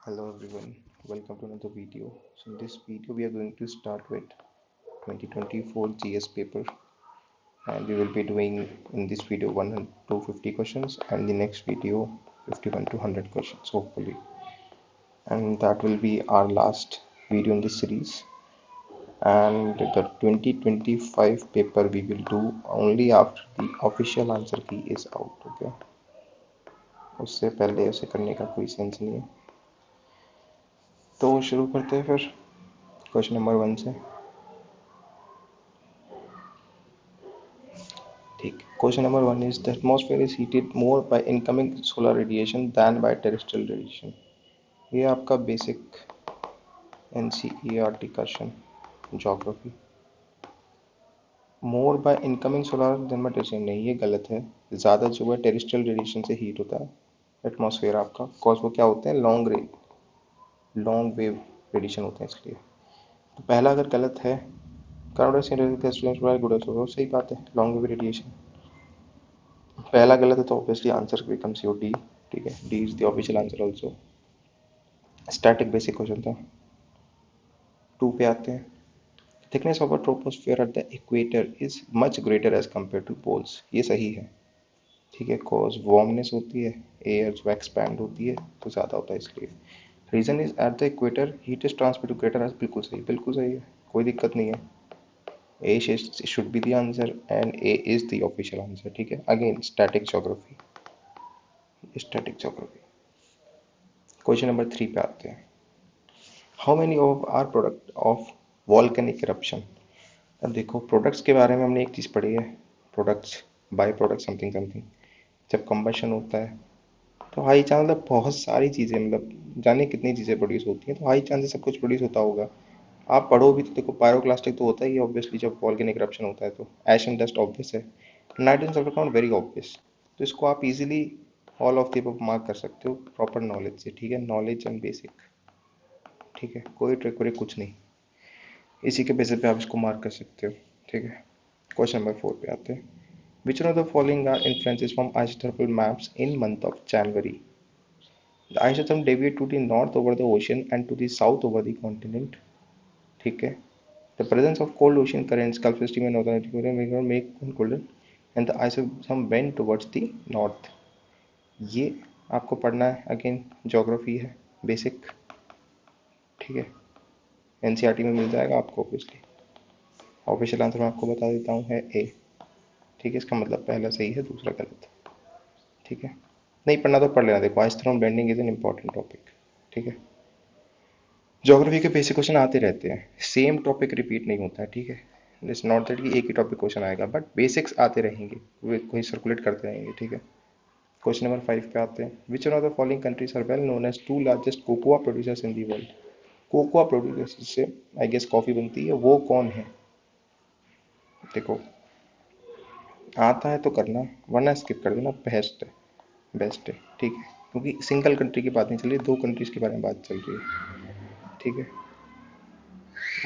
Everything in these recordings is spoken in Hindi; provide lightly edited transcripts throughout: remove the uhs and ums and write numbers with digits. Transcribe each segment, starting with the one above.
Hello everyone, welcome to another video. So in this video we are going to start with 2024 GS paper, and we will be doing in this video 100 to 50 questions and the next video 51 to 100 questions hopefully, and that will be our last video in this series. And the 2025 paper we will do only after the official answer key is out. Okay, उससे पहले उसे करने का कोई सेंस नहीं है. तो शुरू करते हैं फिर क्वेश्चन नंबर 1 से. ठीक. Question number 1 is the atmosphere is heated more by incoming solar radiation than by terrestrial radiation. ये आपका basic NCERT question geography. More by incoming solar than by terrestrial नहीं, ये गलत है. ज़्यादा जो है टेरेस्ट्रियल रेडिएशन से हीट होता है एटमॉस्फेयर आपका, कॉज वो क्या होते हैं लॉन्ग वेव रेडिएशन होते हैं इसलिए. तो पहला अगर गलत है सही बात है, लॉन्ग वेव रेडिएशन. पहला गलत है तो obviously answer becomes your D. ठीक है, D is the official answer also. Static basic question था. 2 पे आते हैं. Thickness of a troposphere at the equator is much greater as compare to poles. ये सही है. ठीक है, कॉज वार्मनेस होती है, एयर जो एक्सपैंड होती है तो ज़्यादा होता है इसलिए. Reason is at the equator heat is transfer to greater edge. बिल्कुल सही है, कोई दिक्कत नहीं है. A should be the answer and A is the official answer. ठीक है, again static geography. Question number 3 पे आते हैं. How many of are product of volcanic eruption. अब देखो, प्रोडक्ट्स के बारे में हमने एक चीज़ पढ़ी है, प्रोडक्ट्स बाय प्रोडक्ट समथिंग. जब कंबशन होता है तो हाई चांस, मतलब बहुत सारी चीज़ें, मतलब जाने कितनी चीज़ें प्रोड्यूस होती हैं, तो हाई चांस सब कुछ प्रोड्यूस होता होगा. आप पढ़ो भी तो देखो, पायरोक्लास्टिक तो होता ही है ऑब्वियसली जब वॉल्केनिक इरप्शन होता है. तो ऐश एंड डस्ट ऑब्वियस है. Nitrogen sulphur compound very obvious. तो इसको आप easily all of the above mark कर सकते हो प्रॉपर नॉलेज से. ठीक है, नॉलेज एंड बेसिक. ठीक है, कोई ट्रिक वरिक कुछ नहीं, इसी के बेसिस पे आप इसको मार्क कर सकते हो. ठीक है. क्वेश्चन नंबर 4 पे आते हैं. Which one of the following are influences from isothermal maps in month of January. The isotherm deviate to the north over the ocean and to the south over the continent. ठीक है. The presence of cold ocean currents, Gulf Stream and Northern Atlantic make colder and the isotherm bend towards the north. ये आपको पढ़ना है. अगेन ज्योग्राफी है, बेसिक. ठीक है, एनसीईआरटी में मिल जाएगा आपको ऑब्वियसली. ऑफिशियल आंसर मैं आपको बता देता हूँ है ए. ठीक है, इसका मतलब पहला सही है, दूसरा गलत. ठीक है, नहीं पढ़ना तो पढ़ लेना. देखो, isotherm bending is an important topic. ठीक है, ज्योग्राफी के बेसिक क्वेश्चन आते रहते हैं, सेम टॉपिक रिपीट नहीं होता है. ठीक है, इट्स नॉट दैट कि एक ही टॉपिक क्वेश्चन आएगा, बट बेसिक्स आते रहेंगे, वही सर्कुलेट करते रहेंगे. ठीक है. क्वेश्चन नंबर 5 पे आते हैं. Which one of the following countries are well known as 2 largest cocoa producers in the world. Cocoa producers से आई गेस कॉफ़ी बनती है, वो कौन है. देखो, आता है तो करना, वरना स्किप कर देना. बेस्ट है. ठीक है, क्योंकि सिंगल कंट्री की बात नहीं चल रही, 2 कंट्रीज के बारे में बात चल रही है. ठीक है,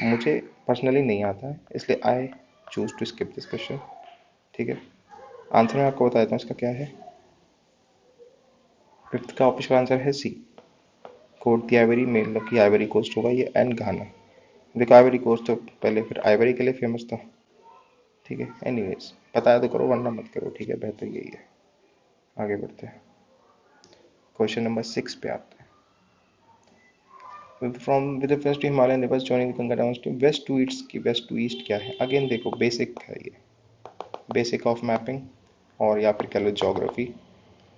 मुझे पर्सनली नहीं आता है इसलिए I choose to skip this question. ठीक है, आंसर मैं आपको बता देता हूँ इसका क्या है. 5th का ऑफिशियल आंसर है सी, कोट दी आइवरी. मतलब कि आइवरी कोस्ट होगा ये, एंड घाना. देखो, आइवरी कोस्ट तो पहले फिर आइवरी के लिए फेमस था. ठीक है, एनीवेज बताया तो करो, वरना मत करो. ठीक है, बेहतर यही है. आगे बढ़ते हैं. क्वेश्चन नंबर 6 पे आते हैं. From with the first Himalayan rivers joining Ganga downstream west to east की वेस्ट टू ईस्ट क्या है. अगेन देखो, बेसिक है ये, बेसिक ऑफ मैपिंग और या फिर कह लो geography.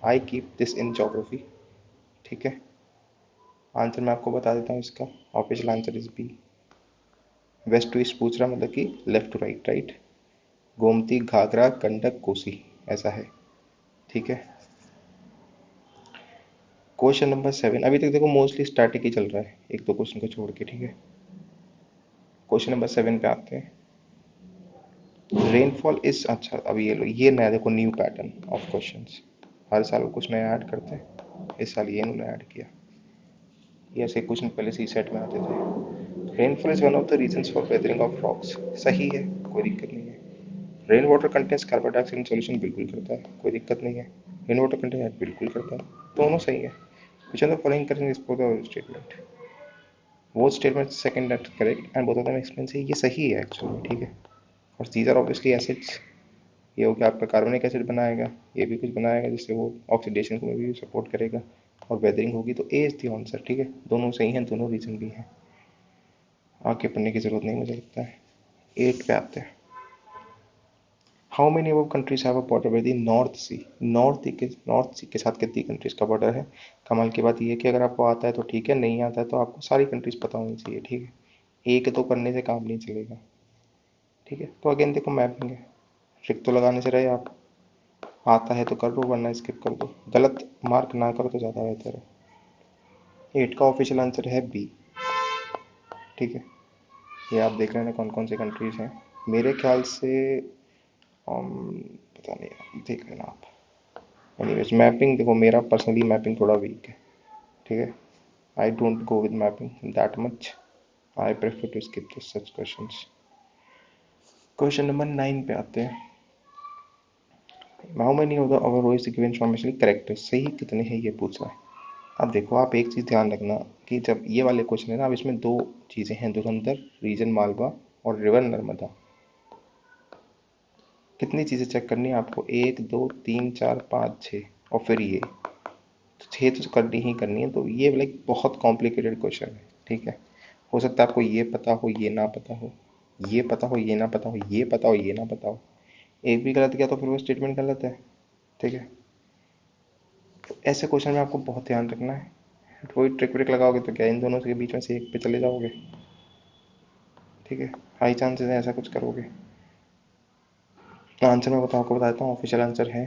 I keep this in geography. ठीक है, आंसर मैं आपको बता देता हूँ इसका. Official answer is B. West to east पूछ रहा, मतलब कि left to right. Right, Gomti, Ghaghara, Gandak, Kosi, ऐसा है. ठीक है. Question number 7. अभी तक देखो मोस्टली स्टैटिक ही चल रहा है, 1-2 क्वेश्चन को छोड़ के. ठीक है, क्वेश्चन नंबर 7 पे आते हैं. रेनफॉल इज, अच्छा अभी ये लो, ये नया देखो, न्यू पैटर्न ऑफ क्वेश्चंस. हर साल कुछ नया ऐड करते हैं, इस साल ये इन्होंने ऐड किया. ये ऐसे क्वेश्चन पहले सी सेट में आते थे. Rainfall is one of the reasons for weathering of rocks. सही है, कोई दिक्कत नहीं है. Rain water contents carbon dioxide in solution. बिल्कुल करता है, कोई दिक्कत नहीं है. रेन वाटर कंटेंट बिल्कुल करता है, दोनों सही है. Which of the following correct is both the statement, वो statement second that correct and both of them explain से, ये सही है एक्चुअली, ठीक है। और दीज आर ऑब्वियसली एसिड्स, ये हो गया आपका कार्बनिक एसिड बनाएगा, ये भी कुछ बनाएगा जिससे वो ऑक्सीडेशन को भी सपोर्ट करेगा और वेदरिंग होगी, तो ए इज द आंसर, ठीक है। दोनों सही हैं, दोनों रीजन भी हैं, आगे पढ़ने की जरूरत नहीं मुझे लगता है। 8 पे आते हैं। How many above countries have a border with the North Sea, North Sea के साथ कितनी कंट्रीज का बॉर्डर है। कमाल की बात यह है कि अगर आपको आता है तो ठीक है, नहीं आता है तो आपको सारी कंट्रीज पता होनी चाहिए, ठीक है। एक तो करने से काम नहीं चलेगा, ठीक है। तो अगेन देखो मैपिंग है, ट्रिक तो लगाने से रहे आप, आता है तो कर दो वरना स्किप कर दो, गलत मार्क ना करो तो ज़्यादा बेहतर है। 8 का ऑफिशियल आंसर है बी, ठीक है। ये आप देख लेना कौन कौन से कंट्रीज हैं, मेरे ख्याल से पता नहीं, देख लेना आप। एनीवेज मैपिंग देखो, मेरा पर्सनली मैपिंग थोड़ा वीक है, ठीक है। I don't go with mapping that much, I prefer to skip this such questions. Question number 9 पे आते हैं। How many of the our row is given information correct, सही कितने हैं ये पूछ रहा है। अब देखो आप एक चीज़ ध्यान रखना कि जब ये वाले क्वेश्चन है ना, अब इसमें दो चीज़ें हैं, धुरंधर रीजन मालवा और रिवर नर्मदा। कितनी चीज़ें चेक करनी है आपको, 1 2 3 4 5 6 और फिर ये, तो 6 तो करनी ही करनी है। तो ये लाइक बहुत कॉम्प्लिकेटेड क्वेश्चन है, ठीक है। हो सकता है आपको ये पता हो, ये ना पता हो, ये पता हो, ये ना पता हो, ये पता हो, ये ना पता हो। एक भी गलत किया तो फिर वो स्टेटमेंट गलत है, ठीक है। तो ऐसे क्वेश्चन में आपको बहुत ध्यान रखना है, कोई ट्रिक व्रिक लगाओगे तो क्या इन दोनों के बीच में से एक पे चले जाओगे, ठीक है। हाई चांसेस है ऐसा कुछ करोगे। आंसर मैं बताओ, आपको बता देता हूँ, ऑफिशियल आंसर है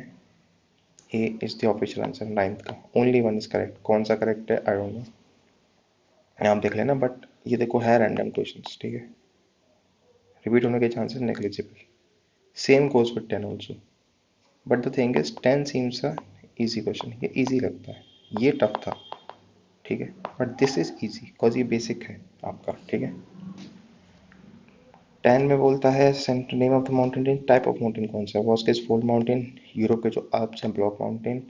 A is the official answer, 9th का ओनली वन इज करेक्ट। कौन सा करेक्ट है आई डोंट नो, आप देख लेना, बट ये देखो है रैंडम क्वेश्चन, ठीक है। रिपीट होने के chances negligible, same goes with 10 also, but the thing is 10 seems a easy question, ये इजी लगता है, ये टफ था, ठीक है। But this is easy because ये बेसिक है आपका, ठीक है। 10 में बोलता है centre name of the mountain range, type of mountain कौन सा है, वॉस्केज फोल्ड माउंटेन, यूरोप के जो आल्प्स हैं ब्लॉक माउंटेन,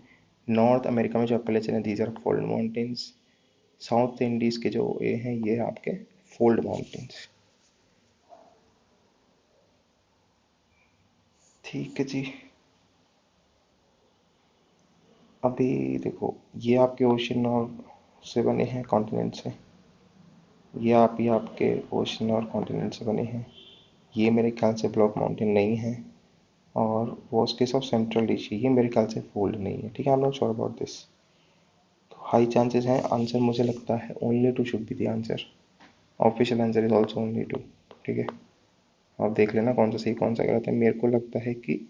नॉर्थ अमेरिका में जो एपेलेचियन है these are fold mountains, south Indies के जो ये हैं ये आपके फोल्ड माउंटेन्स, ठीक है जी। अभी देखो ये आपके ओशन और से बने हैं, कॉन्टिनेंट से, ये आपके ओशन और कॉन्टिनेंट से बने हैं, ये मेरे ख्याल से ब्लॉक माउंटेन नहीं है, और वॉस्केज ऑफ सेंट्रल एशिया ये मेरे ख्याल से फोल्ड नहीं है, ठीक है। I am not sure about this, तो हाई चांसेस हैं, आंसर मुझे लगता है only two should be the answer, official answer is also only two, ठीक है। आप देख लेना कौन सा सही कौन सा गलत है, मेरे को लगता है कि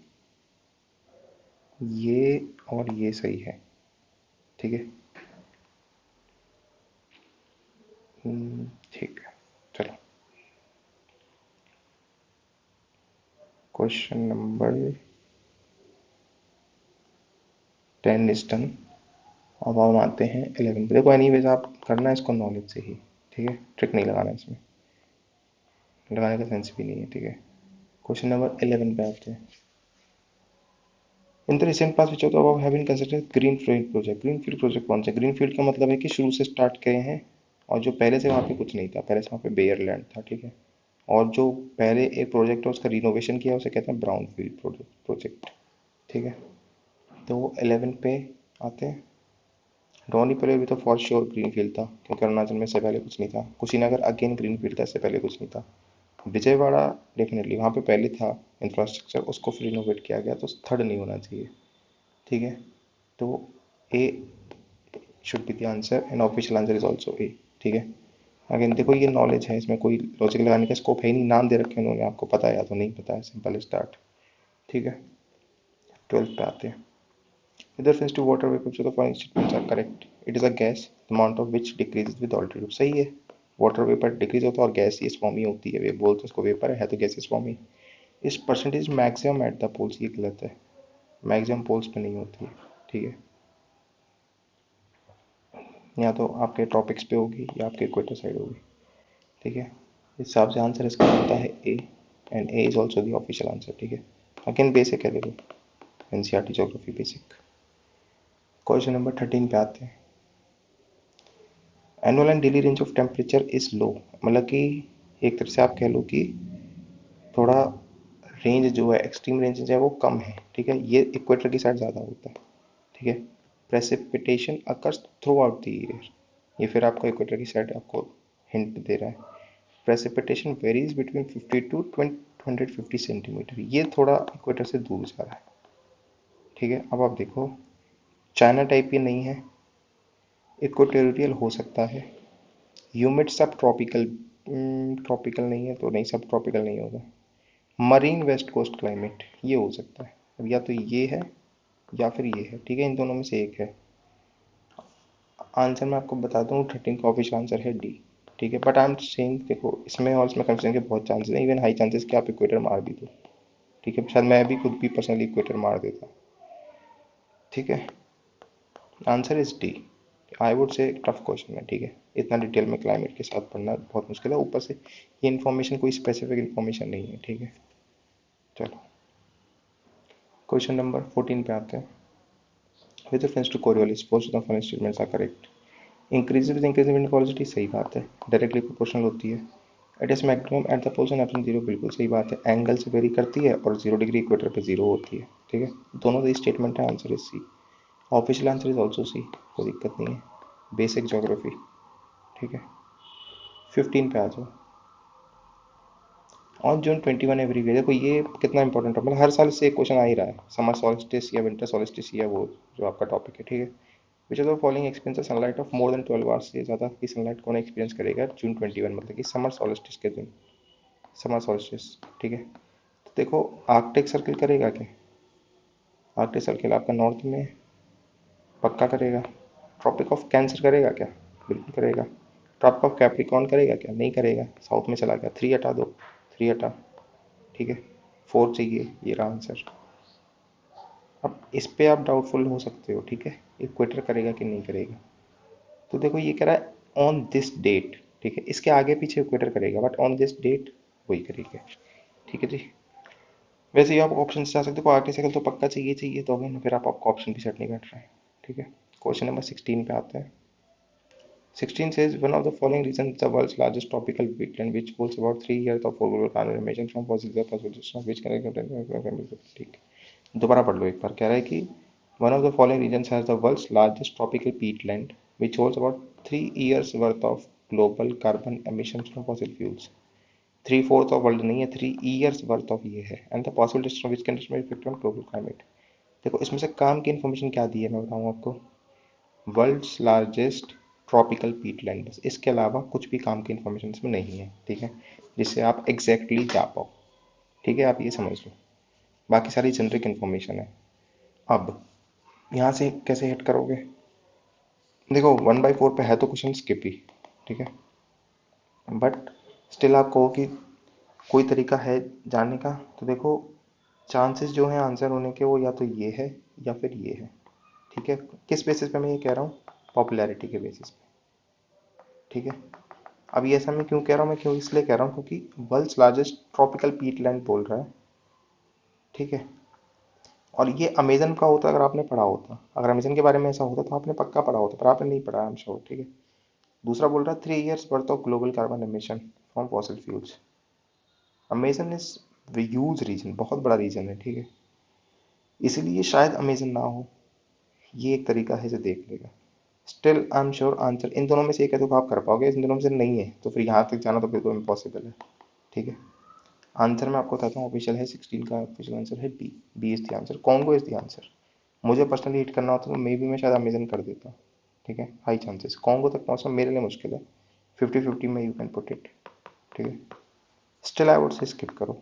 ये और ये सही है, ठीक है। ठीक है, चलो क्वेश्चन नंबर 10 इज डन। अब हम आते हैं 11 पे। देखो एनीवेज आप करना है इसको नॉलेज से ही, ठीक है, ट्रिक नहीं लगाना, इसमें लगाने का सेंस भी नहीं है, ठीक है। क्वेश्चन नंबर 11 पे आते हैं। In the recent past which of the above have been considered greenfield project, greenfield project कौन सा, ग्रीनफील्ड का मतलब है कि शुरू से स्टार्ट किए हैं, और जो पहले से वहाँ पे कुछ नहीं था, पहले से वहाँ पे बेयर लैंड था, ठीक है। और जो पहले एक प्रोजेक्ट है उसका रिनोवेशन किया उसे कहते हैं ब्राउन फील्ड प्रोजेक्ट, ठीक है। तो 11 पे आते हैं। रोनी पहले भी तो फॉर श्योर ग्रीन फील्ड था, क्योंकि अरुणाचल में इससे पहले कुछ नहीं था। कुशीनगर अगेन ग्रीन फील्ड था, इससे पहले कुछ नहीं था। विजयवाड़ा डेफिनेटली वहाँ पे पहले था इंफ्रास्ट्रक्चर, उसको फिर रिनोवेट किया गया, तो थर्ड नहीं होना चाहिए, ठीक है। तो A should be the answer and official answer is also A, ठीक है। अगेन देखो ये नॉलेज है, इसमें कोई लॉजिक लगाने का स्कोप है नहीं, नाम दे रखे उन्होंने, आपको पता है या तो नहीं पता है, सिंपल स्टार्ट, ठीक है। 12 पे आते हैं। With reference to water vapor, so the following statements are correct. It is a gas, the amount of which decreases with altitude. सही है, वाटर वेपर डिक्रीज होता है और गैसियस फॉर्म ही होती है, वे बोलते उसको वेपर है तो गैसियस फॉर्म ही। इस percentage maximum at the poles, ये गलत है, मैक्सिमम पोल्स पे नहीं होती है, ठीक है। या तो आपके ट्रॉपिक्स पे होगी या आपके इक्वेटर साइड होगी, ठीक है। इस हिसाब से आंसर इसका होता है A, and A is also the official answer, ठीक है। अगेन बेसिक है, देखो NCERT geography basic. Question number 13 पे आते हैं। Annual and daily range of temperature is low, मतलब कि एक तरह से आप कह लो कि थोड़ा रेंज जो है, एक्सट्रीम रेंज जो है वो कम है, ठीक है, ये इक्वेटर की साइड ज़्यादा होता है, ठीक है। Precipitation occurs through out the year, ये फिर आपको इक्वेटर की साइड आपको हिंट दे रहा है। Precipitation varies between 50 to 250 centimetre, ये थोड़ा इक्वेटर से दूर जा रहा है, ठीक है। अब आप देखो, चाइना टाइप ये नहीं है, इक्वेटोरियल हो सकता है, ह्यूमिड सब ट्रॉपिकल, ट्रॉपिकल नहीं है तो नहीं, सब ट्रॉपिकल नहीं होगा। मरीन वेस्ट कोस्ट क्लाइमेट ये हो सकता है, अब या तो ये है या फिर ये है, ठीक है, इन दोनों में से एक है। आंसर मैं आपको बता दूं, 13 का ऑफिशियल आंसर है डी, ठीक है। बट आई एम सेइंग, देखो इसमें और इसमें कंफ्यूजन के बहुत चांसेस हैं, इवन हाई चांसेस कि आप इक्वेटर मार भी दो, ठीक है, शायद मैं भी खुद भी पर्सनली इक्वेटर मार देता, ठीक है। Answer is D. I would say tough question है, ठीक है, इतना डिटेल में क्लाइमेट के साथ पढ़ना बहुत मुश्किल है, ऊपर से ये इन्फॉर्मेशन कोई स्पेसिफिक इन्फॉर्मेशन नहीं है, ठीक है। चलो क्वेश्चन नंबर 14 पे आते हैं। With reference to Coriolis post the following statements are correct. Increase with increasing wind velocity, सही बात है, डायरेक्टली प्रोपोर्शनल होती है। It is maximum at the poles and absent zero, बिल्कुल सही बात है, एंगल से वेरी करती है और 0 डिग्री इक्वेटर पे 0 होती है, ठीक है, दोनों सही स्टेटमेंट है, answer is C. Official answer is also C, कोई दिक्कत नहीं है, बेसिक ज्योग्राफी, ठीक है। 15 पे आ जाओ। ऑन जून 21 एवरी ईयर, देखो ये कितना इंपॉर्टेंट है, मतलब हर साल से एक क्वेश्चन आ ही रहा है, समर सॉल्स्टिस या विंटर सॉल्स्टिस या वो जो आपका टॉपिक है, ठीक है। Which of the following experience sunlight of more than 12 hours, से ज़्यादा की सनलाइट कौन एक्सपीरियंस करेगा जून 21, मतलब कि समर सॉल्स्टिस के दिन, समर सॉल्स्टिस, ठीक है। तो देखो आर्कटिक सर्किल करेगा क्या, आर्कटिक सर्किल आपका नॉर्थ में पक्का करेगा। ट्रॉपिक ऑफ कैंसर करेगा क्या, बिल्कुल करेगा। ट्रॉपिक ऑफ कैप्रिकॉर्न करेगा क्या, नहीं करेगा, साउथ में चला गया, 3 हटा दो, 3 हटा, ठीक है। 4 चाहिए, ये रहा आंसर। अब इस पे आप डाउटफुल हो सकते हो, ठीक है, इक्वेटर करेगा कि नहीं करेगा। तो देखो ये कह रहा है ऑन दिस डेट, ठीक है, इसके आगे पीछे इक्वेटर करेगा, बट ऑन दिस डेट वही करेगा, ठीक है जी। वैसे ही आप ऑप्शन से जा सकते हो, आर्टिकल तो पक्का चाहिए चाहिए, तो अगेन फिर आपका ऑप्शन भी सेट नहीं बैठ रहा है, ठीक है। क्वेश्चन नंबर 16 पे आते हैं। 16 says one of the following regions is the world's largest tropical wetland which holds about 3 years of global climate emission from fossil the possibility of which can, ठीक, दोबारा पढ़ लो एक बार, कह रहा है कि one of the following regions has the world's largest tropical peatland which holds about 3 years worth of global carbon emissions from fossil fuels। 3/4 of world नहीं है, 3 ईयर्स वर्थ ऑफ ये है, and the possible destruction which can effect on global climate. देखो इसमें से काम की इन्फॉर्मेशन क्या दी है मैं बताऊँ आपको, वर्ल्ड्स लार्जेस्ट ट्रॉपिकल पीटलैंड, बस इसके अलावा कुछ भी काम की इन्फॉर्मेशन इसमें नहीं है, ठीक है, जिससे आप एग्जैक्टली जा पाओ, ठीक है, आप ये समझ लो, बाकी सारी जनरिक इन्फॉर्मेशन है। अब यहाँ से कैसे हिट करोगे, देखो 1/4 पे है तो क्वेश्चन स्किप ही, ठीक है, बट स्टिल आप कहो कि कोई तरीका है जानने का, तो देखो चांसेस जो हैं आंसर होने के वो या तो ये है या फिर ये है, ठीक है। किस बेसिस पे मैं ये कह रहा हूँ, पॉपुलैरिटी के बेसिस पे, ठीक है। अब ये ऐसा मैं क्यों कह रहा हूँ, मैं क्यों इसलिए कह रहा हूँ क्योंकि वर्ल्ड्स लार्जेस्ट ट्रॉपिकल पीटलैंड बोल रहा है, ठीक है। और ये अमेजन का होता अगर आपने पढ़ा होता, अगर अमेजन के बारे में ऐसा होता तो आपने पक्का पढ़ा होता, पर आपने नहीं पढ़ा, आई एम श्योर, ठीक है। दूसरा बोल रहा है 3 years worth of global carbon emission from fossil fuels. Amazon is huge region, बहुत बड़ा रीजन है, ठीक है, इसीलिए शायद अमेजन ना हो, ये एक तरीका है जो देख लेगा। Still I am sure answer in दोनों में से एक है तो आप कर पाओगे, इन दोनों में से नहीं है तो फिर यहाँ तक जाना तो बिल्कुल इम्पॉसिबल है, ठीक है। आंसर मैं आपको बताता हूँ, ऑफिशियल है 16 का ऑफिशियल आंसर है B, B is the answer, Congo is the answer. मुझे पर्सनली हिट करना होता तो मे बी मैं शायद अमेजन कर देता, ठीक है, हाई चांसेस, कॉन्गो तक पहुँचना मेरे लिए मुश्किल है, 50-50 में यू कैन पुट इट, ठीक है। Still I would say skip करो,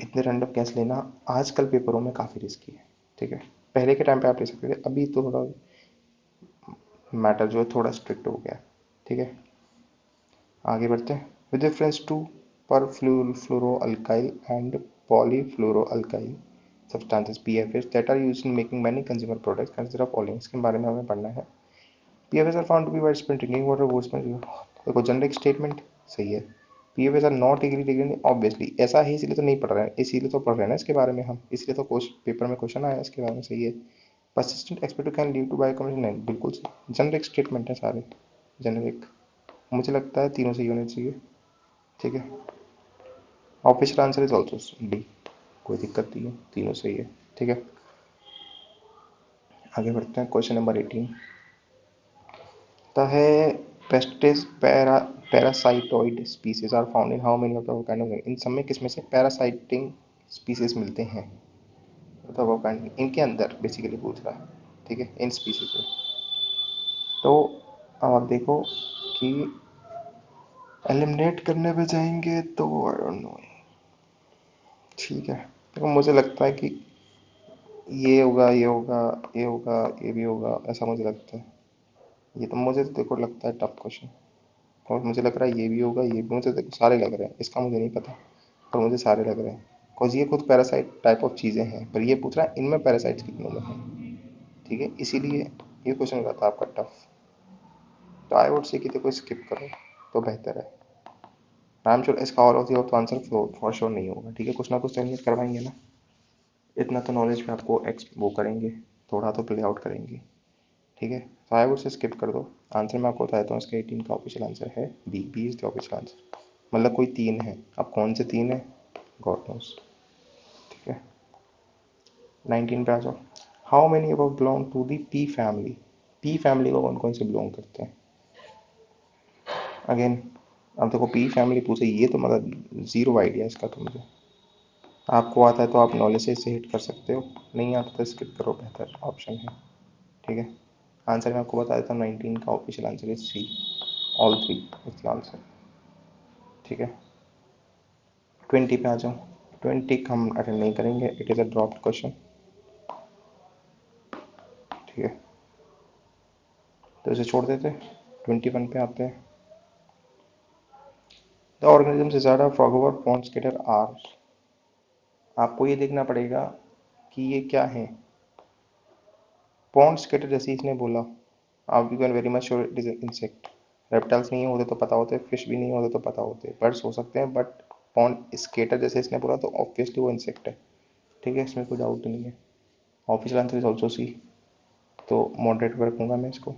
इतने रैंडम कैसे लेना आजकल पेपरों में काफ़ी रिस्की है, ठीक है। पहले के टाइम पे आप ले सकते थे, अभी तो थोड़ा मैटर जो है थोड़ा स्ट्रिक्ट हो गया, ठीक है। आगे बढ़ते हैं। विद रेफरेंस टू पर फ्लोरोअल्काइल and पॉलीफ्लोरोअल्काइल substances PFAs that are used in making many consumer products, consider following, इसके बारे में हमें पढ़ना है। PFAs are found to be widespread drinking water, woods में, देखो जनरिक स्टेटमेंट सही है, PFAs are not degradable, obviously ऐसा है, इसीलिए तो नहीं पढ़ रहे हैं, इसीलिए तो पढ़ रहे हैं ना इसके बारे में हम, इसलिए तो पेपर में क्वेश्चन आया इसके बारे में, सही है। persistent expected can lead to biocommunication, नहीं बिल्कुल सही, जेनरिक स्टेटमेंट है सारे, जेनरिक। मुझे लगता है तीनों सही होने चाहिए, ठीक है। Official answer is also D, कोई दिक्कत नहीं है, तीनों सही है, ठीक है। आगे बढ़ते हैं, क्वेश्चन नंबर 18 तो है पेस्टिस parasitoid species are found in how many of the kind of, इन सब में किसमें से पैरासाइटिंग स्पीसीज मिलते हैं, मतलब वो काइंड इनके अंदर बेसिकली पूछ रहा है, ठीक है, इन स्पीसीज में। तो अब आप देखो कि एलिमिनेट करने पे जाएंगे तो आई डोंट नो, ठीक है। देखो मुझे लगता है कि ये होगा, ये होगा, ये होगा, ये भी होगा, ऐसा मुझे लगता है। ये तो मुझे तो देखो लगता है टफ क्वेश्चन, और मुझे लग रहा है ये भी होगा, ये भी, मुझे देखो सारे लग रहे हैं, इसका मुझे नहीं पता, पर मुझे सारे लग रहे हैं, बिकॉज ये खुद पैरासाइट टाइप ऑफ चीज़ें हैं, पर ये पूछ रहा है इनमें पैरासाइट्स कितनों में हैं, ठीक है, इसीलिए ये क्वेश्चन रहता है आपका टफ। तो आई वुड से कि देखो स्किप करो तो बेहतर है। आई एम श्योर इसका all of the answer for sure नहीं होगा, ठीक है, कुछ ना कुछ तो करवाएंगे ना, इतना तो नॉलेज पे आपको एक्स वो करेंगे, थोड़ा तो प्ले आउट करेंगे, ठीक है। तो आई वुड से स्किप कर दो। आंसर मैं आपको बता देता हूँ, इसका 18 का ऑफिशियल आंसर है B, B is the official answer, मतलब कोई तीन है, अब कौन से तीन है गॉड नोस, ठीक है। 19 पे आ जाओ, how many above belong to the P family, P family को कौन कौन से बिलोंग करते हैं, अगेन अब देखो पी फैमिली पूछे, ये तो मतलब ज़ीरो आइडिया इसका, तो मुझे, आपको आता है तो आप नॉलेज से इसे हिट कर सकते हो, नहीं आता तो स्किप करो, बेहतर ऑप्शन है, ठीक है। आंसर मैं आपको बता देता हूँ, 19 का official answer is C, all three is the answer, ठीक है। 20 पे आ जाओ, 20 हम अटेंड नहीं करेंगे, it is a dropped question, ठीक है, तो इसे छोड़ देते। 21 पे आते हैं, द ऑर्गेनिज्म से ज़्यादा फ्रॉगोवर पॉन्ड स्केटर आर, आपको ये देखना पड़ेगा कि ये क्या है, पॉन्ड स्केटर जैसे इसने बोला, आप you can very much sure it is insect, reptiles नहीं होते तो पता होते, फिश भी नहीं होते तो पता होते, बर्ड्स हो सकते हैं, बट पॉन्ड स्केटर जैसे इसने बोला तो ऑब्वियसली वो इंसेक्ट है, ठीक है, इसमें कोई डाउट नहीं है। ऑफिशियल आंसर इज ऑल्सो सी, तो मॉडरेट पर रखूँगा मैं इसको,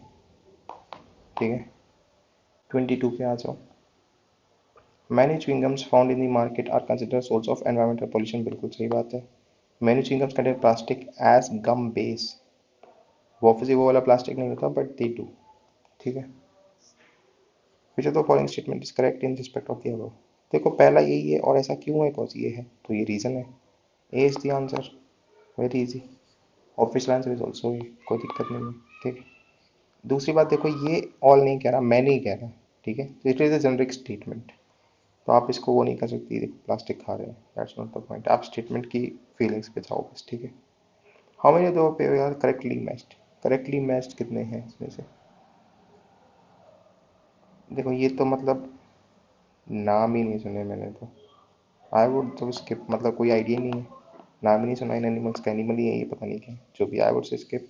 ठीक है। 22 पे आ जाओ, many chewing gums found in the market are consider source of environmental pollution, बिल्कुल सही बात है। Many chewing gums contain plastic as gum base, वो ऑब्वियसली वो वाला प्लास्टिक नहीं होता, बट दे डू, ठीक है। Which of the following statement is correct in respect of the above, देखो पहला यही है, और ऐसा क्यों है, कॉज ये है, तो ये रीज़न है, A is the answer, very easy, official answer is also A, कोई दिक्कत नहीं है, ठीक है। दूसरी बात देखो, ये ऑल नहीं कह रहा, मैं नहीं कह रहा, ठीक है, तो it is a generic statement, तो आप इसको वो नहीं कर सकती प्लास्टिक खा रहे हैं, दैट्स नॉट द पॉइंट, आप स्टेटमेंट की फीलिंग्स पे जाओ बस, ठीक है। हाउ मेनी दो पे यार करेक्टली मैच्ड, करेक्टली मैच्ड कितने हैं इसमें से, देखो ये तो मतलब नाम ही नहीं सुने मैंने तो, आई वुड तो स्किप, मतलब कोई आइडिया नहीं है, नाम ही नहीं सुना इन एनिमल्स का, एनिमल ही है ये, पता नहीं क्या जो भी, आई वुड से स्किप।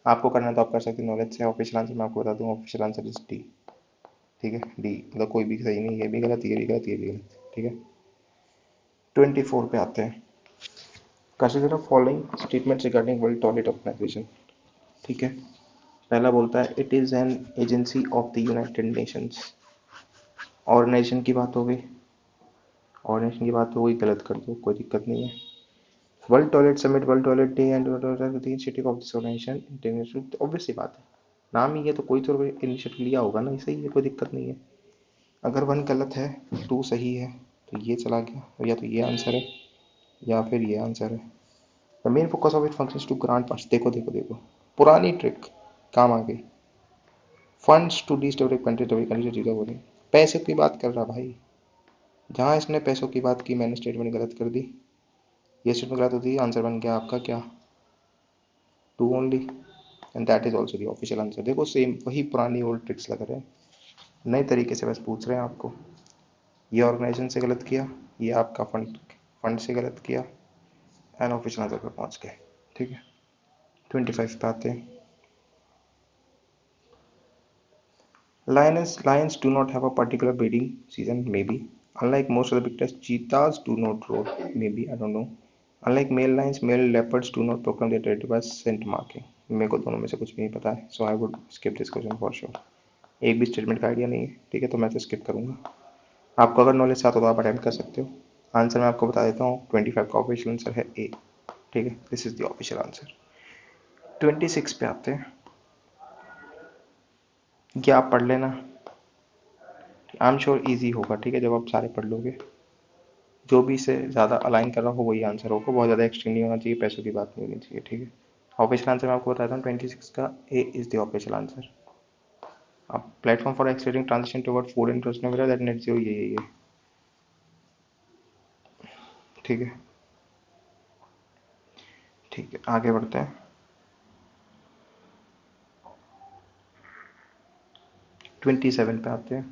आपको करना तो आप कर सकते हैं नॉलेज से, ऑफिशियल आंसर मैं आपको बता दूँ, ऑफिशियल आंसर इज डी, ठीक है, डी, मतलब कोई भी सही नहीं, ये भी गलत, ये भी गलत, ये भी गलत, ठीक है। 24 पे आते हैं, consider following statements regarding world toilet organization, ठीक है। पहला बोलता है it is an agency of the United Nations, organization की बात हो गई, ऑर्गेनाइजेशन की बात हो गई, गलत कर दो, कोई दिक्कत नहीं है। World toilet summit, world toilet day and initiative of this organisation international, obvious सी बात है, नाम ही है तो कोई तो इनिशिएटिव लिया होगा ना, सही है, कोई दिक्कत नहीं है। अगर वन गलत है, टू सही है, तो ये चला गया, या तो ये आंसर है या फिर ये आंसर है। The main focus of it functions to grant funds, देखो देखो देखो, पुरानी ट्रिक काम आ गई, फंड्स टू डिस्टेबल कंट्री, चीज़ें बोली, पैसे की बात कर रहा भाई, जहाँ इसने पैसों की बात की मैंने स्टेटमेंट गलत कर दी, ये स्टेटमेंट गलत होती है, आंसर बन गया आपका क्या, two only, and that is also the official answer. देखो सेम वही पुरानी ओल्ड ट्रिक्स लग रहे हैं, नए तरीके से बस पूछ रहे हैं आपको, ये ऑर्गेनाइजेशन से गलत किया, ये आपका फंड फंड से गलत किया, एंड ऑफिशियल आंसर पर पहुंच गए, ठीक है। 25 पे आते हैं, lions do not have a particular breeding season, maybe, unlike most other big tests, cheetahs do not roar, maybe, I don't know, unlike male lions, male leopards do not proclaim their territory by scent marking. मेरे को दोनों में से कुछ भी नहीं पता है, so I would skip this question for sure. एक भी स्टेटमेंट का आइडिया नहीं है, ठीक है, तो मैं तो स्किप करूंगा। आपको अगर नॉलेज चाहते हो तो आप अटेम्प्ट कर सकते हो। आंसर मैं आपको बता देता हूँ, 25 का ऑफिशियल आंसर है ए, ठीक है, this is the official answer. 26 पे आते हैं, क्या आप पढ़ लेना, आई एम श्योर ईजी होगा, ठीक है, जब आप सारे पढ़ लोगे। जो भी इसे ज़्यादा अलाइन कर रहा हो वही आंसर होगा, बहुत ज़्यादा एक्सट्रीम नहीं होना चाहिए, पैसों की बात नहीं होनी चाहिए, ठीक है। ऑफिशियल आंसर मैं आपको बताता हूँ, 26 का ए इज द ऑफिशियल आंसर। अब platform for accelerating transition toward food industry वगैरह दैट नेट जीरो, ये ठीक है, ठीक है, आगे बढ़ते हैं। 27 पे आते हैं।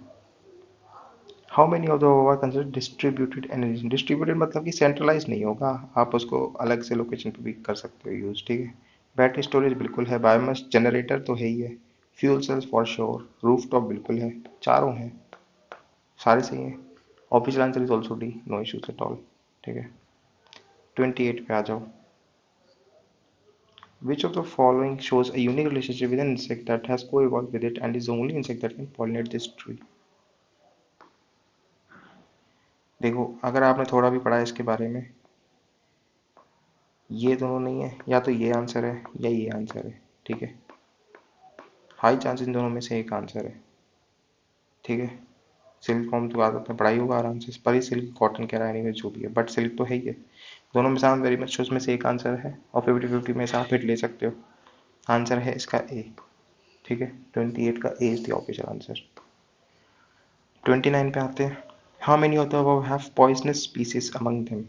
How many of the are consider distributed energy. Distributed मतलब कि सेंट्रलाइज नहीं होगा, आप उसको अलग से लोकेशन पे भी कर सकते हो यूज, ठीक है। बैटरी स्टोरेज बिल्कुल है, बायोमास जनरेटर तो है ही है, fuel cells for sure, rooftop बिल्कुल है, चारों हैं, सारे सही हैं। Official answer is also D, no issues at all, ठीक है। 28 पे आ जाओ। Which of the following shows a unique relationship with an insect that has co-evolved with it and is the only insect that can pollinate this tree? देखो, अगर आपने थोड़ा भी पढ़ा है इसके बारे में, ये दोनों नहीं है, या तो ये आंसर है या ये आंसर है, ठीक है। हाई चांस इन दोनों में से एक आंसर है, ठीक है। सिल्क फॉर्म तो आदत में पढ़ाई होगा आराम से, पर ही सिल्क कॉटन कह रहा है, नहीं जो भी है, बट सिल्क तो है ही है। दोनों में से वेरी मच उसमें से एक आंसर है, और 50-50 में से आप हिट ले सकते हो। आंसर है इसका ए, ठीक है। 28 का ए इज द ऑफिशियल आंसर। 29 पे आते हैं। How many of the above have poisonous species among them.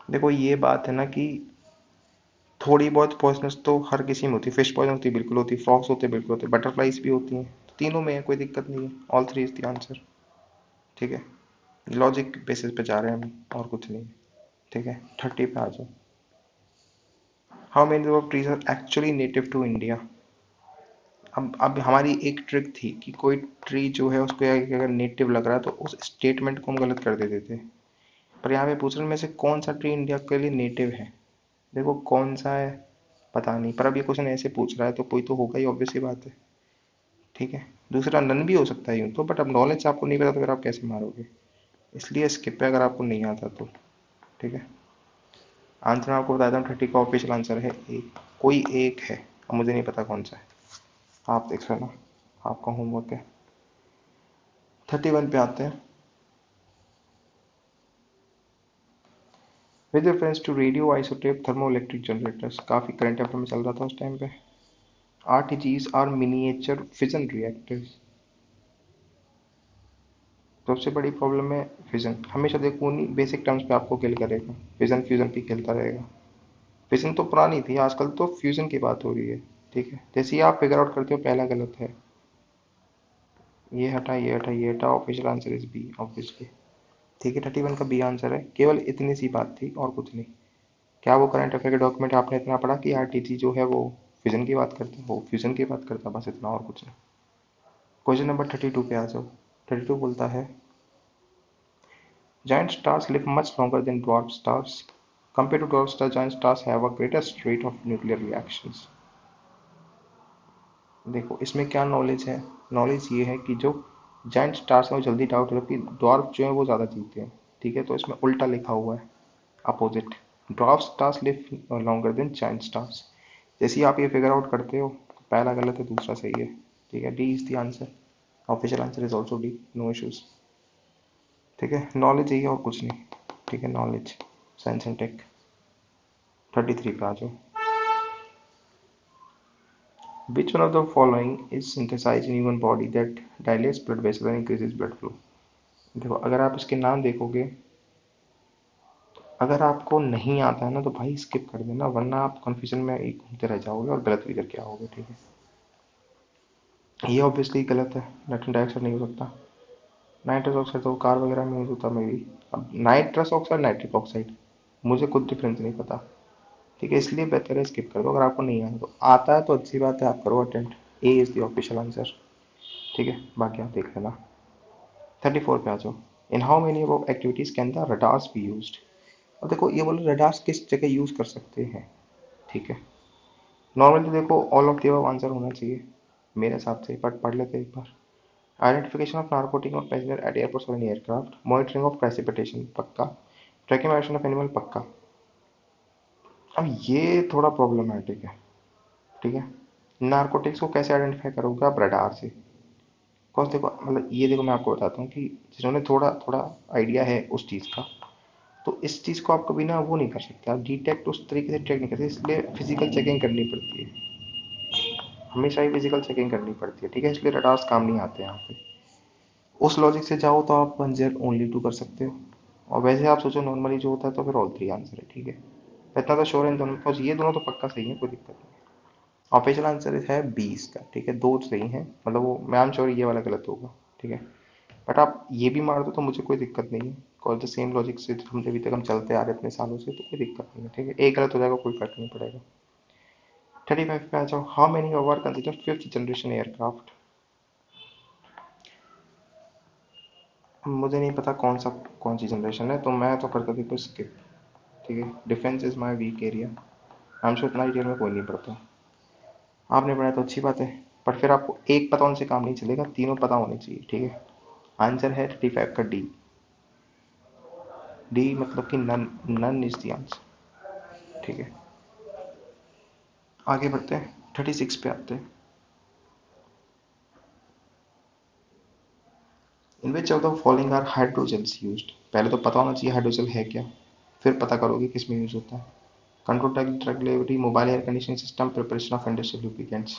देखो, ये बात है ना कि थोड़ी बहुत पॉइजनस तो हर किसी में होती है, फिश पॉइजन होती है बिल्कुल होती है, फ्रॉग्स होते हैं बिल्कुल होते हैं, बटरफ्लाइज भी होती हैं, तो तीनों में है, कोई दिक्कत नहीं है, all three is the answer, ठीक है। लॉजिक बेसिस पे जा रहे हैं हम, और कुछ नहीं, ठीक है। 30 पे आ जाओ। How many of trees are actually native to India. अब हमारी एक ट्रिक थी कि कोई ट्री जो है उसको अगर नेटिव लग रहा है तो उस स्टेटमेंट को हम गलत कर देते थे, पर यहाँ पे पूछ रहे हैं में से कौन सा ट्री इंडिया के लिए नेटिव है। देखो कौन सा है पता नहीं, पर अब ये क्वेश्चन ऐसे पूछ रहा है तो कोई तो होगा ही, ऑब्वियस सी बात है, ठीक है। दूसरा नन भी हो सकता है यूँ तो, बट अब नॉलेज आपको नहीं पता तो फिर आप कैसे मारोगे, इसलिए स्किप है अगर आपको नहीं आता तो, ठीक है। आंसर मैं आपको बताता हूँ, 30 का ऑफिशियल आंसर है ए, कोई एक है, अब मुझे नहीं पता कौन सा है, आप देख लेना, आपका होमवर्क है। 31 पे आते हैं। With reference to radio isotope thermo electric generators, काफ़ी करंट अफेयर में चल रहा था उस टाइम पे। RTGs are miniature fission reactors. सबसे बड़ी प्रॉब्लम है फिजन, हमेशा देखो नहीं बेसिक टर्म्स पे आपको किल करेगा, फिजन फ्यूजन पे खेलता रहेगा। फिजन तो पुरानी थी, आजकल तो फ्यूजन की बात हो रही है, ठीक है। जैसे ही आप फिगर आउट करते हो पहला गलत है, ये हटा ये हटा ये हटा, official answer is B obviously, ठीक है। 31 का बी आंसर है, केवल इतनी सी बात थी और कुछ नहीं। क्या वो करंट अफेयर के डॉक्यूमेंट आपने इतना पढ़ा कि RTG जो है वो फ्यूजन की बात करता है, वो फ्यूजन की बात करता है, बस इतना और कुछ नहीं। क्वेश्चन नंबर 32 पे आ जाओ। 32 बोलता है, giant stars live much longer than dwarf stars. Compared to dwarf stars, giant stars have a greatest rate of nuclear reactions. देखो इसमें क्या नॉलेज है, नॉलेज ये है कि जो जाइंट स्टार्स हैं वो जल्दी डाउट जबकि ड्वार्फ जो है वो ज़्यादा जीते हैं, ठीक है। तो इसमें उल्टा लिखा हुआ है, opposite, dwarf stars live longer than giant stars. जैसे ही आप ये फिगर आउट करते हो तो पहला गलत है दूसरा सही है, ठीक है। D is the answer, official answer is also D, no issues, ठीक है। नॉलेज यही है और कुछ नहीं, ठीक है, नॉलेज, साइंस एंड टेक। 33 पे आ जाओ। Which one of the following is synthesized in human body that dilates blood vessels and increases blood flow? देखो अगर आप इसके नाम देखोगे, अगर आपको नहीं आता है ना तो भाई स्किप कर देना, वरना आप कंफ्यूजन में ही घूमते रह जाओगे और गलत भी करके आओगे, ठीक है। ये ऑब्वियसली गलत है, नाइट्रस डाइऑक्साइड नहीं हो सकता, नाइट्रस ऑक्साइड तो कार वगैरह में यूज होता मे भी। अब नाइट्रस ऑक्साइड नाइट्रिक ऑक्साइड, मुझे खुद डिफरेंस नहीं पता, ठीक है, इसलिए बेहतर है स्किप कर दो। अगर आपको नहीं आता तो, आता है तो अच्छी बात है, आप करो attempt, A is the official answer, ठीक है, बाकी आप देख लेना। 34 पे आ जाओ। इन how many above activities can the radars be used. अब देखो ये बोलो रडार्स किस जगह यूज कर सकते हैं, ठीक है। नॉर्मली तो देखो all of the above answer होना चाहिए मेरे हिसाब से, बट पढ़ लेते हैं एक बार। Identification of narcotic of passenger at airport और in aircraft, monitoring of precipitation पक्का, ट्रैकिंग एक्शन ऑफ एनिमल पक्का। अब ये थोड़ा प्रॉब्लमेटिक है, ठीक है। नार्कोटिक्स को कैसे आइडेंटिफाई करोगे आप? रडार से। कौन देखो मतलब ये देखो मैं आपको बताता हूँ कि जिन्होंने थोड़ा थोड़ा आइडिया है उस चीज़ का, तो इस चीज़ को आप कभी ना वो नहीं कर सकते, आप डिटेक्ट उस तरीके से ट्रैक नहीं करते, इसलिए फिजिकल चेकिंग करनी पड़ती है, हमेशा ही फिजिकल चेकिंग करनी पड़ती है, ठीक है। इसलिए रडार्स काम नहीं आते यहाँ पे। उस लॉजिक से जाओ तो आप 1 ओनली 2 कर सकते हो, और वैसे आप सोचो नॉर्मली जो होता है तो फिर ऑल 3 आंसर है, ठीक है। इतना तो श्योर है इन दोनों, बिकॉज ये दोनों तो पक्का सही है, कोई दिक्कत नहीं। ऑफिशियल आंसर है 20 का, ठीक है। दो सही हैं, मतलब वो मैं एम श्योर ये वाला गलत होगा, ठीक है। बट आप ये भी मार दो तो मुझे कोई दिक्कत नहीं है, कॉल द सेम लॉजिक से हम अभी तक हम चलते आ रहे इतने सालों से, तो कोई दिक्कत नहीं है, ठीक है। एक गलत हो जाएगा कोई फर्क नहीं पड़ेगा। 35 पे आ जाओ, how many over consider 5th generation aircraft. मुझे नहीं पता कौन सी जनरेशन है, तो मैं तो कर कभी कुछ स्किप, ठीक है। Defence is my weak area, I am sure इतना डिटेल में कोई नहीं पढ़ता। आपने पढ़ा तो अच्छी बात है, पर फिर आपको एक पता होने से काम नहीं चलेगा, तीनों पता होने चाहिए, ठीक है। आंसर है 35 का डी। डी मतलब कि none, none is the answer, ठीक है। आगे बढ़ते हैं, 36 पे आते हैं। In which of the following are hydrogels used. पहले तो पता होना चाहिए हाइड्रोजल है क्या, फिर पता करोगे किस में यूज होता है। Control drug delivery, mobile air conditioning system, preparation of industrial lubricants.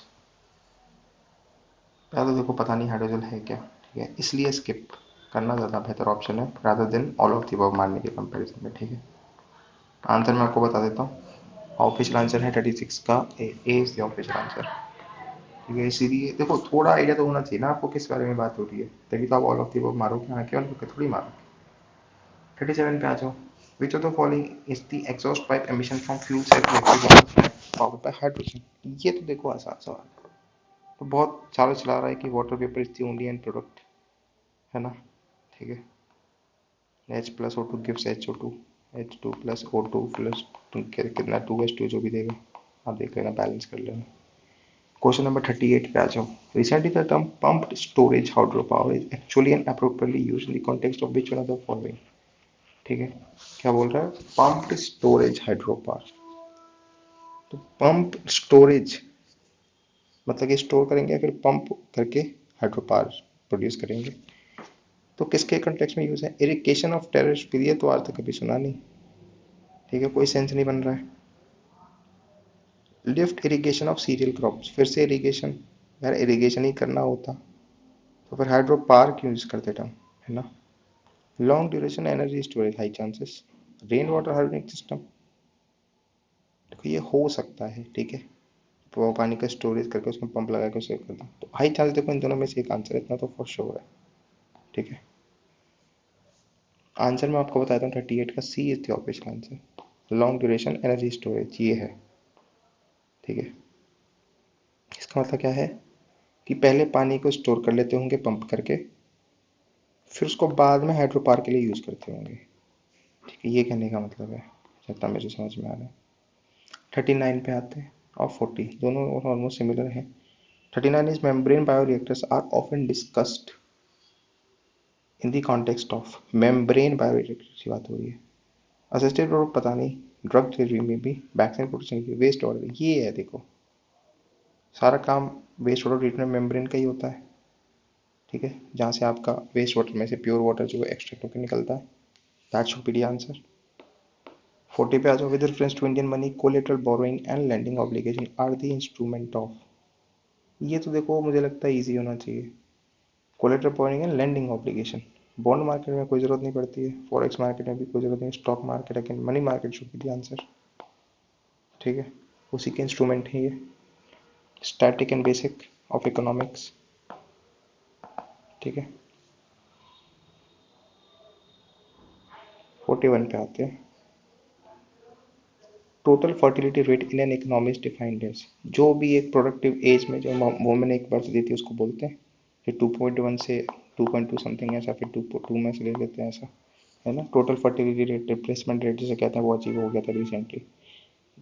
पहले तो देखो पता नहीं हाइड्रोजल है क्या, ठीक है, इसलिए स्किप करना ज़्यादा बेहतर ऑप्शन है rather than all of the above मारने के कंपैरिजन में, ठीक है। आंसर मैं आपको बता देता हूँ, ऑफिशियल आंसर है 36 का ए इज द ऑफिशियल आंसर, ठीक है। इसीलिए देखो थोड़ा आइडिया तो होना चाहिए ना आपको किस बारे में बात हो रही है, तभी तो आप ऑल ऑफ द अबव मारोगे, हाँ केवल थोड़ी मारोगे। 37 पे आ जाओ, which of the following is the exhaust pipe emission from fuel cell electric powered by hydrogen. ये तो देखो आसान सवाल, तो बहुत चाल चला रहा है कि water vapour is the only and product, है ना, ठीक है। H plus O2 gives HO2, H2 plus O2 plus कितना 2H2 जो भी देगा आप देख लेना, बैलेंस कर लेना। क्वेश्चन नंबर 38 पे आ जाओ। Recently the term pumped storage hydro power is actually and appropriately used in the context of which one of the following, ठीक है। क्या बोल रहा है? Pumped storage hydro power. तो पंप स्टोरेज मतलब कि स्टोर करेंगे फिर पंप करके हाइड्रो पावर प्रोड्यूस करेंगे, तो किसके कंटेक्स्ट में यूज है? इरिगेशन ऑफ टेरेस, फिर ये तो आज तक कभी सुना नहीं, ठीक है, कोई सेंस नहीं बन रहा है। Lift irrigation of cereal crops, फिर से इरिगेशन, यार इरिगेशन ही करना होता तो फिर हाइड्रो पावर क्यों यूज करते टर्म, है ना। Long duration energy storage, high chances. Rain water harvesting system, देखो ये हो सकता है, ठीक है, तो पानी का स्टोरेज करके उसमें पंप लगा के सेव कर दो, तो हाई चांस देखो इन दोनों में से एक आंसर इतना तो फॉर श्योर है, ठीक है। आंसर मैं आपको बताता हूँ 38 का C is the obvious answer, long duration energy storage ये है, ठीक है। इसका मतलब क्या है कि पहले पानी को स्टोर कर लेते होंगे पंप करके, फिर उसको बाद में हाइड्रो पावर के लिए यूज करते होंगे, ठीक है, ये कहने का मतलब है, जितना मुझे समझ में आ रहा है। 39 पे आते हैं और 40 दोनों ऑलमोस्ट सिमिलर है। 39 is membrane bioreactors are often discussed in the context of membrane bioreactors की बात हो रही है। असिस्टेड प्रोडक्ट पता नहीं, ड्रग डिलीवरी में भी, वैक्सीन प्रोडक्शन की, वेस्ट वाटर, ये है देखो सारा काम वेस्ट वाटर ट्रीटमेंट मेम्ब्रेन का ही होता है, ठीक है, जहाँ से आपका वेस्ट वाटर में से प्योर वाटर जो एक्सट्रैक्ट होकर निकलता है, that should be the answer. 40 पे आ जाओ, with reference to Indian money collateral borrowing and lending obligation are the instrument of. ये तो देखो मुझे लगता है इजी होना चाहिए, collateral borrowing and lending obligation. Bond market में कोई जरूरत नहीं पड़ती है, फॉरेक्स मार्केट में भी कोई जरूरत नहीं, stock market again money market should be the answer, ठीक है, उसी के इंस्ट्रूमेंट है ये। Static and basic of economics, ठीक है। 41 पे आते हैं, total fertility rate in an economy is defined as, जो भी एक प्रोडक्टिव एज में जो वुमेन एक बर्थ देती है उसको बोलते हैं, फिर 2.1 से 2.2 समथिंग ऐसा, फिर 2 में से ले लेते हैं ऐसा, है ना। Total fertility rate, replacement rate जिसे कहते हैं, वो अचीव हो गया था recently.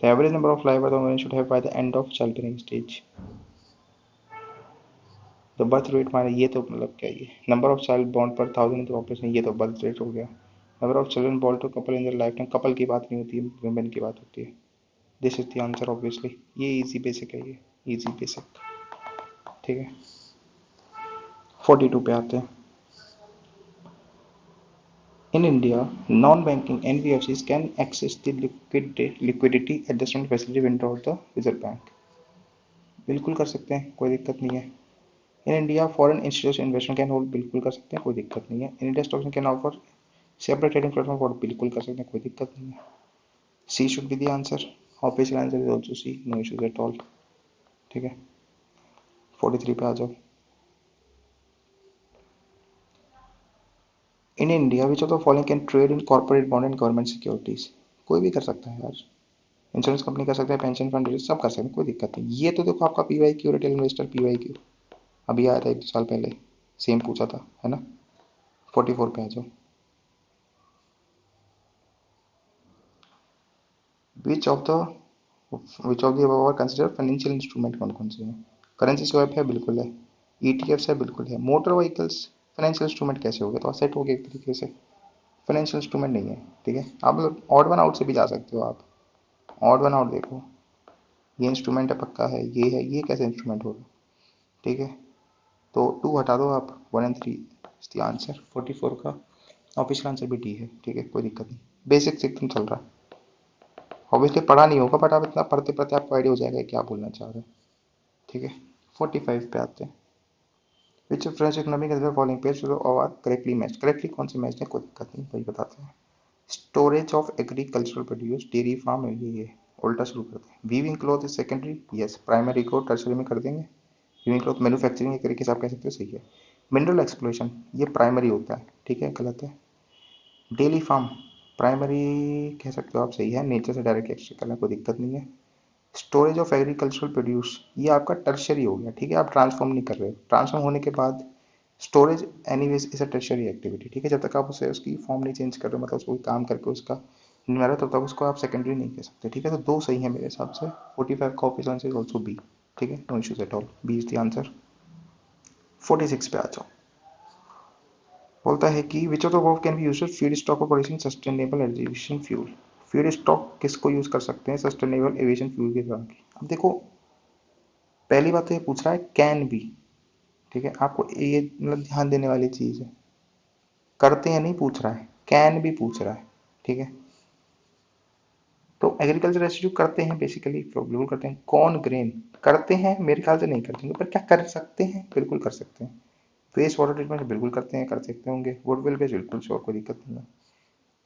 The average number of life women should have by the end of child bearing stage. The birth rate माने ये तो मतलब क्या, ये नंबर ऑफ चाइल्ड बॉर्न पर 1000 पॉपुलेशन, ये तो बर्थ रेट हो गया। Number of children born to couple in the life time, couple की बात नहीं होती है, वुमेन की बात होती है। This is the answer obviously, ये इजी बेसिक है, ये इजी बेसिक, ठीक है। 42 पे आते हैं। In India, non-banking NBFCs can access the liquidity adjustment facility window of the Reserve Bank. बिल्कुल कर सकते हैं, कोई दिक्कत नहीं है। In India foreign institution investment can hold, बिल्कुल कर सकते हैं, कोई दिक्कत नहीं है। In India stocks can offer separate trading platform for, बिल्कुल कर सकते हैं, कोई दिक्कत नहीं है। C should be the answer, official answer is also C, no issues at all, ठीक है। 43 पे आ जाओ। In India which of the following can trade in corporate bond and government securities, कोई भी कर सकता है यार। इंश्योरेंस कंपनी कर सकते हैं, पेंशन फंड सब कर सकते हैं, कोई दिक्कत नहीं। ये तो देखो आपका PY Q, retail investor PY Q अभी आया था 1 साल पहले, सेम पूछा था, है ना। 44 पे आ जाओ। Which of the which of the above consider financial instrument, कौन कौन से हैं। करेंसी स्वैप है, बिल्कुल है। ईटीएफ्स है, बिल्कुल है। मोटर व्हीकल्स फाइनेंशियल इंस्ट्रूमेंट कैसे हो गया, तो असेट हो गया एक तरीके से, फाइनेंशियल इंस्ट्रूमेंट नहीं है, ठीक है। आप मतलब ऑड वन आउट से भी जा सकते हो आप, ऑड वन आउट देखो, ये इंस्ट्रूमेंट है पक्का है, ये कैसे इंस्ट्रूमेंट होगा, ठीक है। तो 2 हटा दो आप, 1 एंड 3 इज द आंसर। 44 का ऑफिशियल आंसर भी डी है, ठीक है, कोई दिक्कत नहीं। बेसिक से एकदम चल रहा है, ऑब्वियसली पढ़ा नहीं होगा, बट आप इतना पढ़ते पढ़ते आपको आइडिया हो जाएगा क्या बोलना चाह रहे हैं, ठीक है। 45 पे आते हैं। विच फ्रेंच इकोनॉमिक फॉलोइंग पेज और करेक्टली मैच, करेक्टली कौन से मैच है, कोई दिक्कत नहीं, वही बताते हैं। Storage of agricultural produce, dairy farm है, ये उल्टा शुरू करते हैं। Weaving cloth is secondary, yes. Primary को टर्सरी में कर देंगे। वीविंग क्लॉथ मैन्युफैक्चरिंग एक तरीके से आप कह सकते हो, सही है। मिनरल एक्सप्लोरेशन ये प्राइमरी होता है, ठीक है, गलत है। डेली फार्म प्राइमरी कह सकते हो आप, सही है, नेचर से डायरेक्ट एक्सट्रैक्ट करना, कोई दिक्कत नहीं है। स्टोरेज ऑफ एग्रीकल्चरल प्रोड्यूस ये आपका टर्शरी हो गया, ठीक है, आप ट्रांसफॉर्म नहीं कर रहे हो, ट्रांसफॉर्म होने के बाद storage anyways is a tertiary activity, ठीक है। जब तक आप उसे उसकी फॉर्म नहीं चेंज कर रहे हो, मतलब उसको काम करके उसका नहीं आ रहा, तब तक उसको आप सेकेंडरी नहीं कह सकते, ठीक है। तो 2 सही है मेरे हिसाब से। 45 का office answer is also B, ठीक है, no issues at all, B is the answer. 46 पे आ जाओ। बोलता है कि which of the above can be used feed stock for producing sustainable aviation fuel. Feed stock किसको यूज कर सकते हैं सस्टेनेबल एविएशन फ्यूल के साथ। अब देखो, पहली बात तो ये पूछ रहा है कैन बी, ठीक है, आपको ये मतलब ध्यान देने वाली चीज है, करते हैं नहीं पूछ रहा है, कैन भी पूछ रहा है, ठीक है। तो एग्रीकल्चर रेसिड्यू करते हैं बेसिकली, बिल्कुल करते हैं। कॉर्न ग्रेन करते हैं, मेरे ख्याल से नहीं करते होंगे, पर क्या कर सकते हैं, बिल्कुल कर सकते हैं। वेस्ट वाटर ट्रीटमेंट बिल्कुल करते हैं, कर सकते होंगे। वुडविल बेस बिल्कुल श्योर, कोई दिक्कत नहीं है।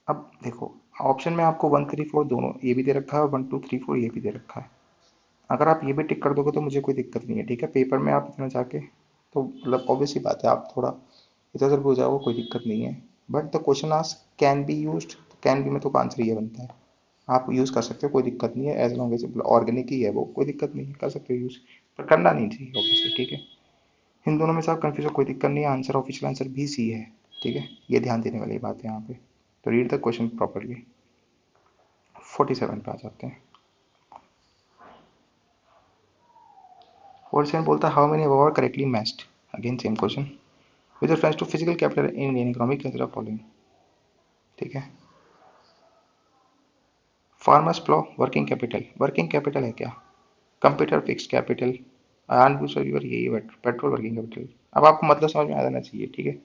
अब देखो, ऑप्शन में आपको 1 3 4 दोनों ये भी दे रखा है, और 1 2 3 4 ये भी दे रखा है। अगर आप ये भी टिक कर दोगे तो मुझे कोई दिक्कत नहीं है, ठीक है। पेपर में आप इतना जाके तो मतलब ऑब्वियसली बात है, आप थोड़ा इधर उधर भी हो जाओगे, कोई दिक्कत नहीं है। But the question ask can be used, तो कैन बी में तो आंसर ये बनता है, आप यूज़ कर सकते हो, कोई दिक्कत नहीं है। एज लॉन्ग एज ऑर्गेनिक ही है वो, कोई दिक्कत नहीं है, कर सकते हो यूज़, पर करना नहीं चाहिए ऑब्वियसली, ठीक है। इन दोनों में से आप कंफ्यूज हो, कोई दिक्कत नहीं है, आंसर ऑफिशियल आंसर भी सी है, ठीक है। ये ध्यान देने वाली बात है यहाँ पे, तो रीड द क्वेश्चन प्रॉपरली। 47 पे आ जाते हैं। 47 बोलता है how many above are correctly matched, again same question. With reference to physical capital in Indian economy consider following, ठीक है। Farmers plough working capital, working capital है क्या। Computer fix capital, iron booster यही है, पेट्रोल वर्किंग कैपिटल। अब आपको मतलब समझ में आ जाना चाहिए, ठीक है।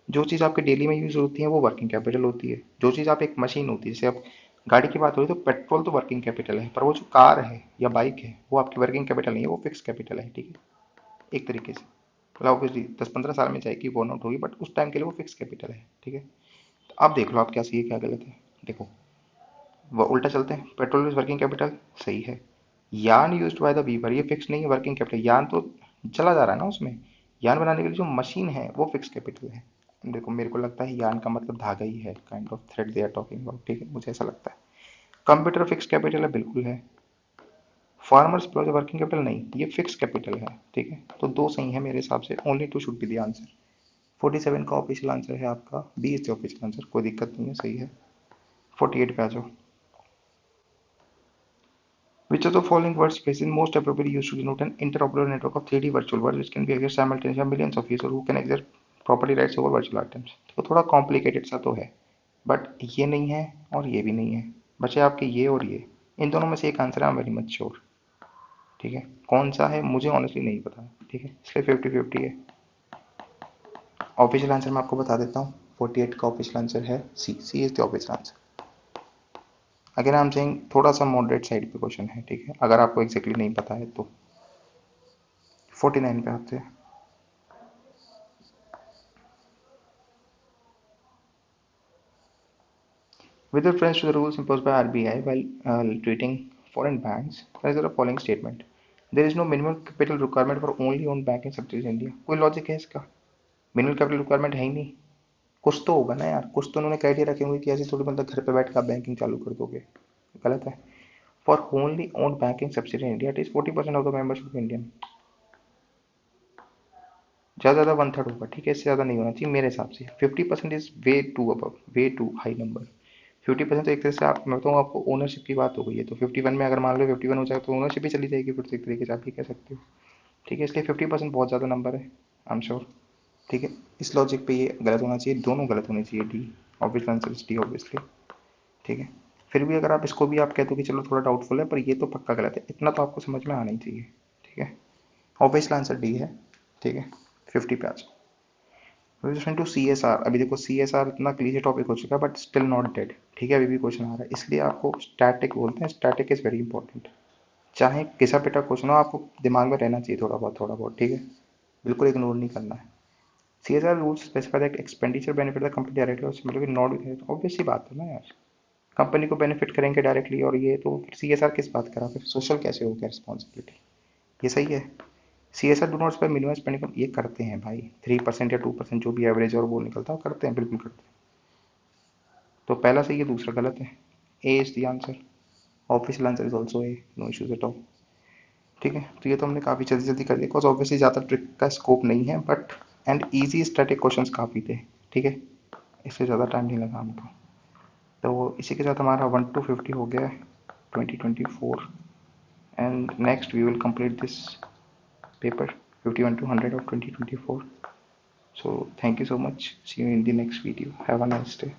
जो चीज़ आपके डेली में यूज होती है वो वर्किंग कैपिटल होती है। जो चीज़ आप एक मशीन होती है, जैसे अब गाड़ी की बात हो रही है तो पेट्रोल तो वर्किंग कैपिटल है, पर वो जो कार है या बाइक है वो आपकी वर्किंग कैपिटल नहीं है, वो फिक्स कैपिटल है, ठीक है, एक तरीके से। मतलब ऑब्वियसली 10 15 साल में जाएगी वो नोट होगी, बट उस टाइम के लिए वो फिक्स कैपिटल है, ठीक है। तो अब देख लो आप क्या सही है क्या गलत है, देखो वो उल्टा चलते हैं। पेट्रोल इज वर्किंग कैपिटल, सही है। Yarn used by the weaver ये फिक्स नहीं है वर्किंग कैपिटल, यार्न तो चला जा रहा है ना उसमें। यार्न बनाने के लिए जो मशीन है वो फिक्स कैपिटल है। देखो मेरे को लगता है यार्न का मतलब धागा ही है, kind of thread they are talking about, ठीक है, मुझे ऐसा लगता है। कंप्यूटर फिक्स कैपिटल है, बिल्कुल है। फार्मर्स प्लस वर्किंग कैपिटल नहीं, ये फिक्स कैपिटल है, ठीक है। तो 2 सही है मेरे हिसाब से, only 2 should be the answer. 47 का ऑफिशियल आंसर है आपका B is the official answer, कोई दिक्कत नहीं है, सही है। 48 पे आ जाओ। Which of the following words is most appropriately used to denote an interoperable network of 3D virtual worlds which can be accessed simultaneously by millions of users who can exert property rights over virtual items? तो थोड़ा कॉम्प्लिकेटेड सा तो है, बट ये नहीं है और ये भी नहीं है, बचे आपके ये और ये। इन दोनों में से एक आंसर है, I am very much sure. ठीक है, कौन सा है मुझे ऑनेस्टली नहीं पता। ठीक है, इसलिए 50-50 है। ऑफिशियल आंसर मैं आपको बता देता हूँ, 48 का ऑफिशियल आंसर है सी। सी इज द ऑफिशियल आंसर। अगर आई एम सेइंग थोड़ा सा मॉडरेट साइड पे क्वेश्चन है, ठीक है, अगर आपको एग्जैक्टली नहीं पता है तो। 49 पे आते हैं। With reference to the rules imposed by RBI while treating foreign banks, consider the following statement. There is no minimum capital requirement for only owned banking subsidiaries in India. कोई लॉजिक है इसका? मिनिमम कैपिटल रिक्वायरमेंट है ही नहीं। कुछ तो होगा ना यार, कुछ तो उन्होंने क्राइटेरिया रखे होंगे कि ऐसे थोड़ी मतलब घर पे बैठ कर बैंकिंग चालू कर दोगे। गलत है। For only owned banking subsidy in India it is 40% of the members of Indian. ज़्यादा 1/3 होगा, ठीक है, इससे ज़्यादा नहीं होना चाहिए मेरे हिसाब से। 50% is way too above, way too high number. 50% तो एक तरह से आप, मैं बताऊँ आपको, ओनरशिप की बात हो गई है। तो 51 में अगर मान लो 51 हो जाए तो ओनरशिप ही चली जाएगी फिर तो, एक तरीके से आप ये कह सकते हो। ठीक है, इसलिए 50% बहुत ज़्यादा नंबर है, आई एम श्योर। ठीक है, इस लॉजिक पे ये गलत होना चाहिए, दोनों गलत होने चाहिए। D obviously answer is D obviously. ठीक है, फिर भी अगर आप इसको भी आप कहते हो कि चलो थोड़ा डाउटफुल है, पर ये तो पक्का गलत है, इतना तो आपको समझ में आना ही चाहिए। ठीक है, ऑब्वियसली आंसर डी है। ठीक है, 50 पे आ जाओ। टू सी एस आर, अभी देखो सी एस आर इतना क्लीयर टॉपिक हो चुका है बट स्टिल नॉट डेड। ठीक है, अभी भी क्वेश्चन आ रहा है, इसलिए आपको स्टैटिक बोलते हैं। Static is very important. चाहे किसा पिटा क्वेश्चन हो, आपको दिमाग में रहना चाहिए थोड़ा बहुत, थोड़ा बहुत। ठीक है, बिल्कुल इग्नोर नहीं करना है। C S R rules specify that expenditure benefit the company directly, मतलब नॉट, ऑब्वियस सी बात है ना यार, कंपनी को बेनिफिट करेंगे डायरेक्टली, और ये तो फिर सी एस आर किस बात करा, फिर सोशल कैसे हो गया, रिस्पॉन्सिबिलिटी। ये सही है। C S R do not spare minimum spending, ये करते हैं भाई, 3% या 2% जो भी एवरेज और वो निकलता है करते हैं, बिल्कुल करते हैं। तो पहला सही है, दूसरा गलत है। A is the answer, official answer is also A, no issues at all. ठीक है, तो ये तो हमने काफ़ी जल्दी जल्दी कर दिया, बिकॉज ऑब्वियसली ज़्यादा ट्रिक का स्कोप नहीं है, but and easy static question काफ़ी थे। ठीक है, इससे ज़्यादा टाइम नहीं लगा हमको। तो इसी के साथ हमारा 1 to 50 हो गया है 2024, and next we will complete this paper 51 to 100 of 2024. So thank you so much, see you in the next video, have a nice day.